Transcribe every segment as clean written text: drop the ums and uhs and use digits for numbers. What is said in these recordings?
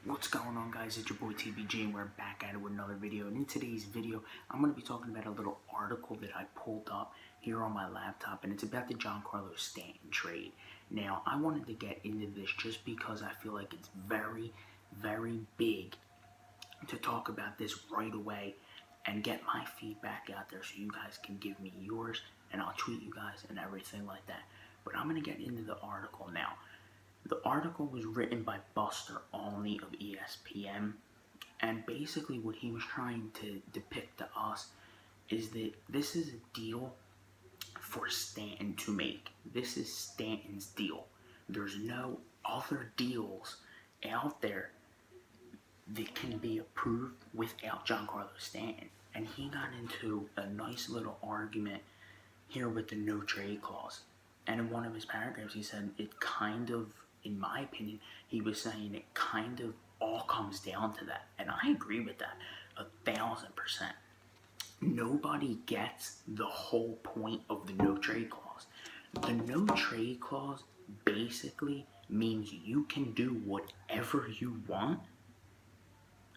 What's going on, guys? It's your boy TBG and we're back at it with another video. And in today's video, I'm going to be talking about a little article that I pulled up here on my laptop, and it's about the Giancarlo Stanton trade. Now, I wanted to get into this just because I feel like it's very, very big to talk about this right away and get my feedback out there so you guys can give me yours and I'll tweet you guys and everything like that. But I'm going to get into the article now. The article was written by Buster Onley of ESPN, and basically what he was trying to depict to us is that this is a deal for Stanton to make. This is Stanton's deal. There's no other deals out there that can be approved without Giancarlo Stanton. And he got into a nice little argument here with the no trade clause. And in one of his paragraphs, he said it kind of, in my opinion, he was saying it kind of all comes down to that. And I agree with that 1,000%. Nobody gets the whole point of the no trade clause. The no trade clause basically means you can do whatever you want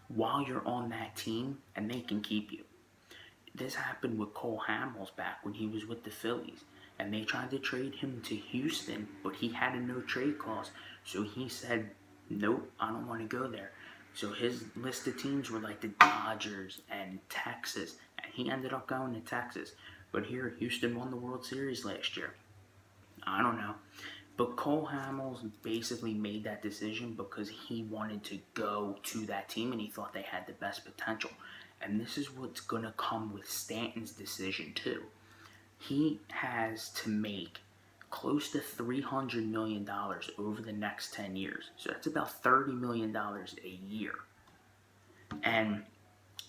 while you're on that team and they can keep you. This happened with Cole Hamels back when he was with the Phillies. And they tried to trade him to Houston, but he had a no trade clause. So he said, nope, I don't want to go there. So his list of teams were like the Dodgers and Texas. And he ended up going to Texas. But here, Houston won the World Series last year. I don't know. But Cole Hamels basically made that decision because he wanted to go to that team and he thought they had the best potential. And this is what's going to come with Stanton's decision too. He has to make close to $300 million over the next 10 years. So that's about $30 million a year. And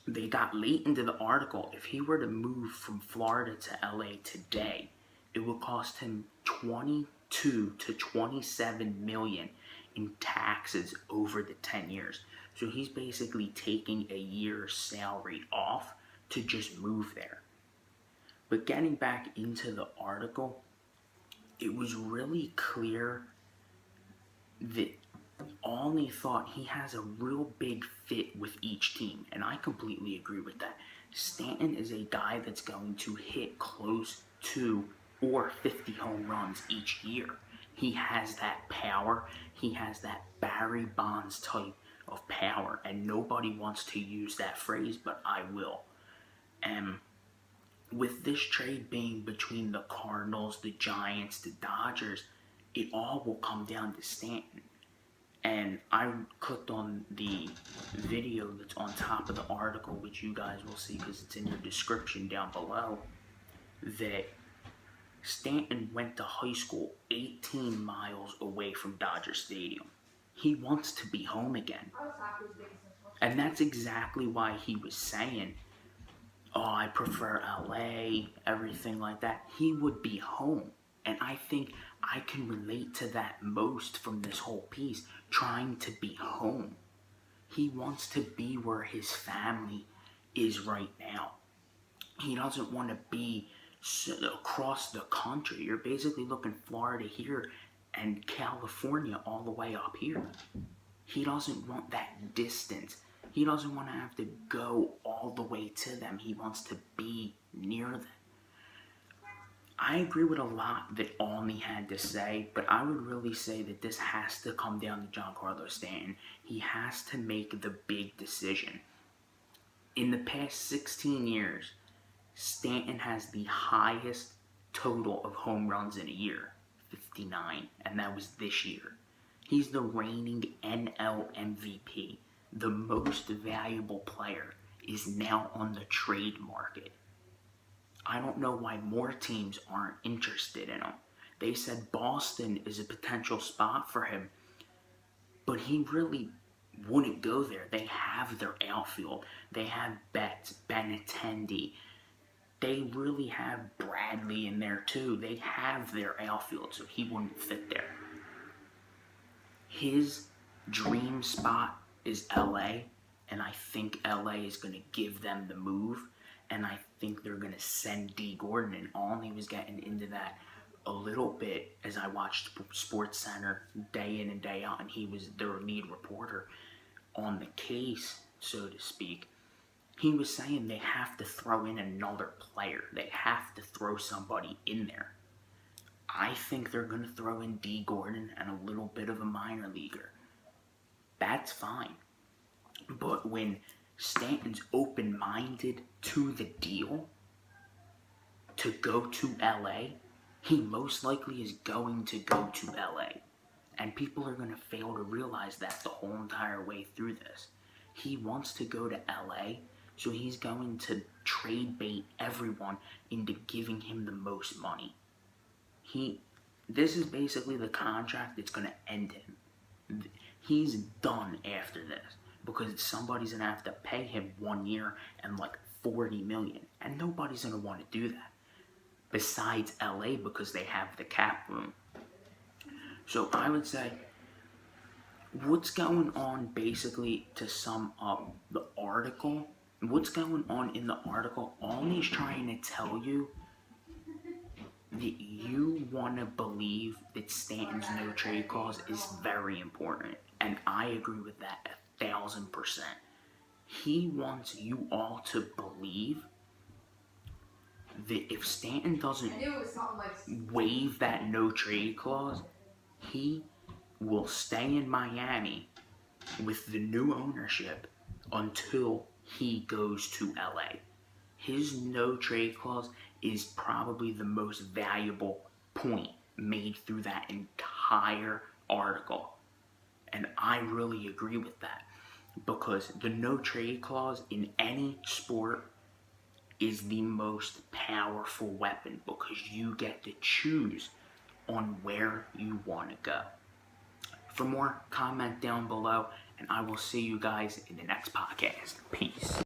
they got late into the article. If he were to move from Florida to LA today, it would cost him $22 to $27 million in taxes over the 10 years. So he's basically taking a year's salary off to just move there. But getting back into the article, it was really clear that Olney thought he has a real big fit with each team, and I completely agree with that. Stanton is a guy that's going to hit close to or 50 home runs each year. He has that power. He has that Barry Bonds type of power, and nobody wants to use that phrase, but I will. With this trade being between the Cardinals, the Giants, the Dodgers, it all will come down to Stanton. And I clicked on the video that's on top of the article, which you guys will see because it's in your description down below, that Stanton went to high school 18 miles away from Dodger Stadium. He wants to be home again. And that's exactly why he was saying, oh, I prefer LA, everything like that. He would be home. And I think I can relate to that most from this whole piece, trying to be home. He wants to be where his family is right now. He doesn't want to be across the country. You're basically looking Florida here and California all the way up here. He doesn't want that distance. He doesn't want to have to go all the way to them. He wants to be near them. I agree with a lot that Olney had to say, but I would really say that this has to come down to Giancarlo Stanton. He has to make the big decision. In the past 16 years, Stanton has the highest total of home runs in a year, 59, and that was this year. He's the reigning NL MVP. The most valuable player is now on the trade market. I don't know why more teams aren't interested in him. They said Boston is a potential spot for him, but he really wouldn't go there. They have their outfield. They have Betts, Benintendi. They really have Bradley in there too. They have their outfield, so he wouldn't fit there. His dream spot is LA, and I think LA is going to give them the move, and I think they're going to send D. Gordon, and Olney was getting into that a little bit as I watched SportsCenter day in and day out, and he was their lead reporter. on the case, so to speak, he was saying they have to throw in another player. They have to throw somebody in there. I think they're going to throw in D. Gordon and a little bit of a minor leaguer. That's fine. But when Stanton's open-minded to the deal to go to LA, he most likely is going to go to LA. And people are going to fail to realize that the whole entire way through this. He wants to go to LA, so he's going to trade bait everyone into giving him the most money. This is basically the contract that's going to end him. He's done after this because somebody's going to have to pay him 1 year and like $40 million. And nobody's going to want to do that besides LA because they have the cap room. So I would say what's going on, basically, to sum up the article, what's going on in the article, Olney's trying to tell you that you want to believe that Stanton's no trade clause is very important. And I agree with that 1,000%. He wants you all to believe that if Stanton doesn't waive that no trade clause, he will stay in Miami with the new ownership until he goes to LA. His no trade clause is probably the most valuable point made through that entire article. And I really agree with that, because the no trade clause in any sport is the most powerful weapon, because you get to choose on where you want to go. For more, comment down below, and I will see you guys in the next podcast. Peace.